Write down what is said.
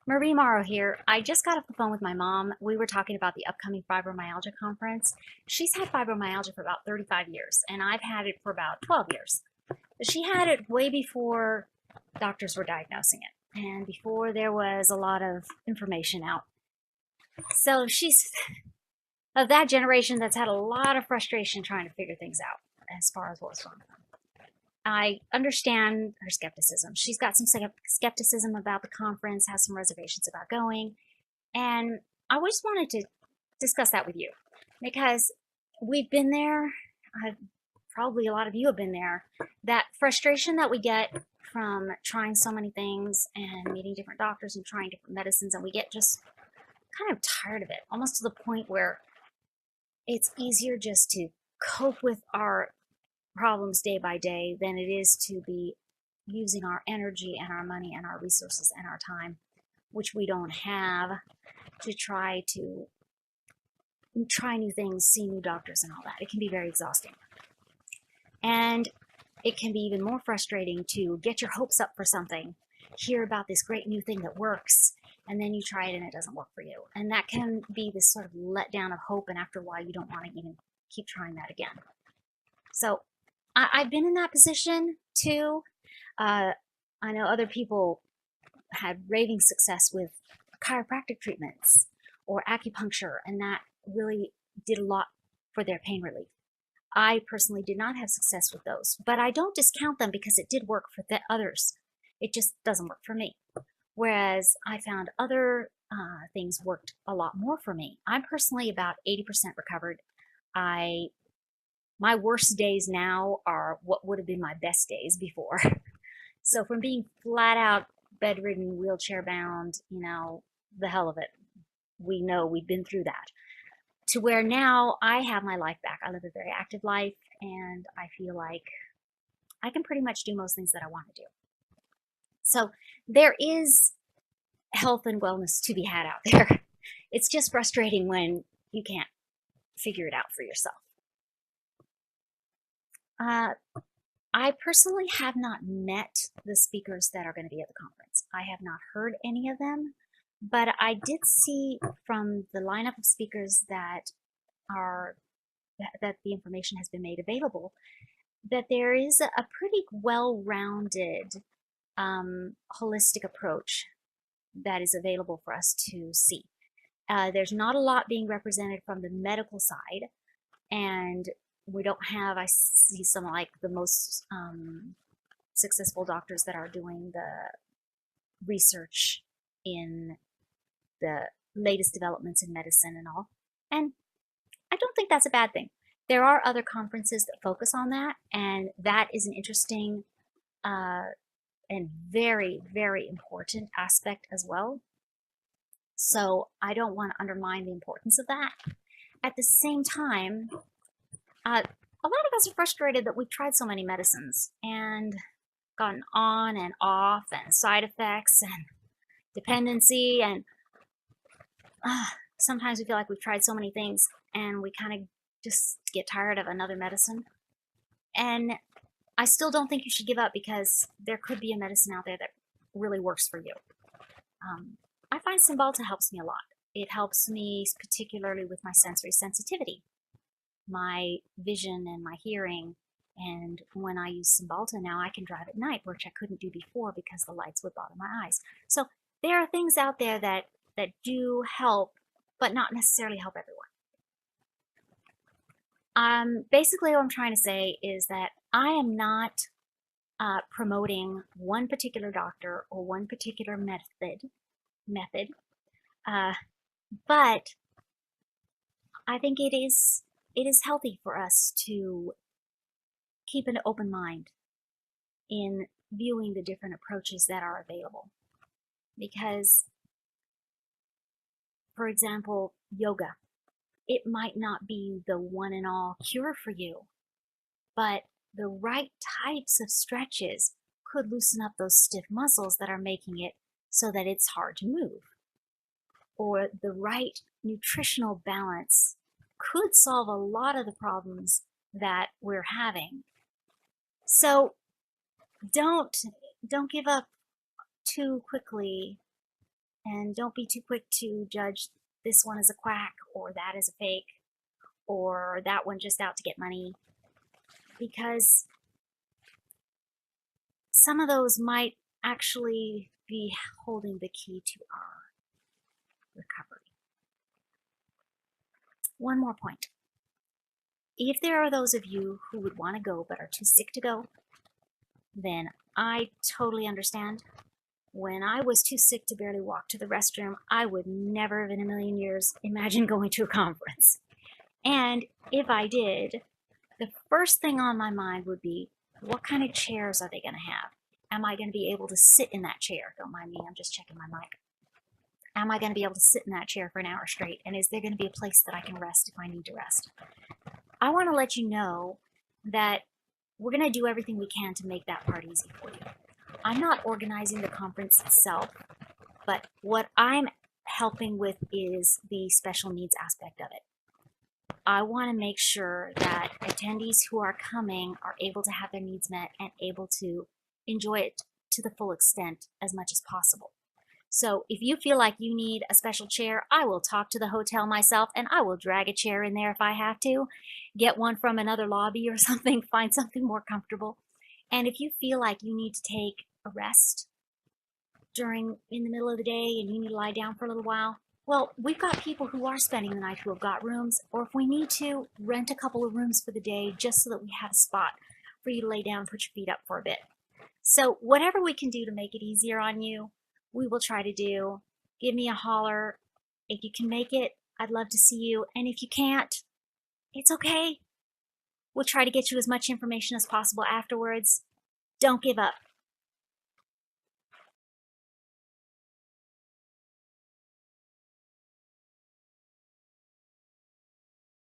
Marie Morrow here. I just got off the phone with my mom. We were talking about the upcoming fibromyalgia conference. She's had fibromyalgia for about 35 years, and I've had it for about 12 years. But she had it way before doctors were diagnosing it, and before there was a lot of information out. So she's of that generation that's had a lot of frustration trying to figure things out as far as what's going on. I understand her skepticism. She's got some skepticism about the conference, has some reservations about going. And I just wanted to discuss that with you because we've been there. Probably a lot of you have been there. That frustration that we get from trying so many things and meeting different doctors and trying different medicines, and we get just kind of tired of it, almost to the point where it's easier just to cope with our problems day by day than it is to be using our energy and our money and our resources and our time, which we don't have, to try new things, see new doctors and all that. It can be very exhausting. And it can be even more frustrating to get your hopes up for something, hear about this great new thing that works, and then you try it and it doesn't work for you. And that can be this sort of letdown of hope, and after a while you don't want to even keep trying that again. So I've been in that position too. I know other people had raving success with chiropractic treatments or acupuncture, and that really did a lot for their pain relief. I personally did not have success with those, but I don't discount them because it did work for the others. It just doesn't work for me. Whereas I found other things worked a lot more for me. I'm personally about 80% recovered. I My worst days now are what would have been my best days before. So from being flat out bedridden, wheelchair bound, the hell of it. We know we've been through that. To where now I have my life back. I live a very active life and I feel like I can pretty much do most things that I want to do. So there is health and wellness to be had out there. It's just frustrating when you can't figure it out for yourself. Uh, I personally have not met the speakers that are going to be at the conference. I have not heard any of them, but I did see from the lineup of speakers are that the information has been made available that there is a pretty well-rounded holistic approach that is available for us to see. There's not a lot being represented from the medical side, and we don't have, I see some like the most successful doctors that are doing the research in the latest developments in medicine and all. And I don't think that's a bad thing. There are other conferences that focus on that, and that is an interesting uh, and very, very important aspect as well. So I don't want to undermine the importance of that. At the same time, a lot of us are frustrated that we've tried so many medicines and gotten on and off and side effects and dependency and sometimes we feel like we've tried so many things and we kind of just get tired of another medicine. And I still don't think you should give up because there could be a medicine out there that really works for you. I find Cymbalta helps me a lot. It helps me particularly with my sensory sensitivity, my vision and my hearing. And when I use Cymbalta now, I can drive at night, which I couldn't do before because the lights would bother my eyes. So there are things out there that do help, but not necessarily help everyone. Basically, what I'm trying to say is that I am not promoting one particular doctor or one particular method, uh, but I think it is healthy for us to keep an open mind in viewing the different approaches that are available. Because, for example, yoga, it might not be the one and all cure for you, but the right types of stretches could loosen up those stiff muscles that are making it so that it's hard to move. Or the right nutritional balance could solve a lot of the problems that we're having. So don't give up too quickly And don't be too quick to judge this one as a quack or that as a fake or that one just out to get money, because some of those might actually be holding the key to our recovery. One more point. If there are those of you who would want to go but are too sick to go, then I totally understand. When I was too sick to barely walk to the restroom, I would never in a million years imagine going to a conference. And if I did, the first thing on my mind would be, what kind of chairs are they going to have? Am I going to be able to sit in that chair? Don't mind me, I'm just checking my mic. Am I going to be able to sit in that chair for an hour straight? And is there going to be a place that I can rest if I need to rest? I want to let you know that we're going to do everything we can to make that part easy for you. I'm not organizing the conference itself, but what I'm helping with is the special needs aspect of it. I want to make sure that attendees who are coming are able to have their needs met and able to enjoy it to the full extent as much as possible. So if you feel like you need a special chair, I will talk to the hotel myself and I will drag a chair in there if I have to. Get one from another lobby or something, find something more comfortable. And if you feel like you need to take a rest in the middle of the day and you need to lie down for a little while, well, we've got people who are spending the night who have got rooms, or if we need to, rent a couple of rooms for the day just so that we have a spot for you to lay down, put your feet up for a bit. So whatever we can do to make it easier on you, we will try to do. Give me a holler. If you can make it, I'd love to see you. And if you can't, it's okay. We'll try to get you as much information as possible afterwards. Don't give up.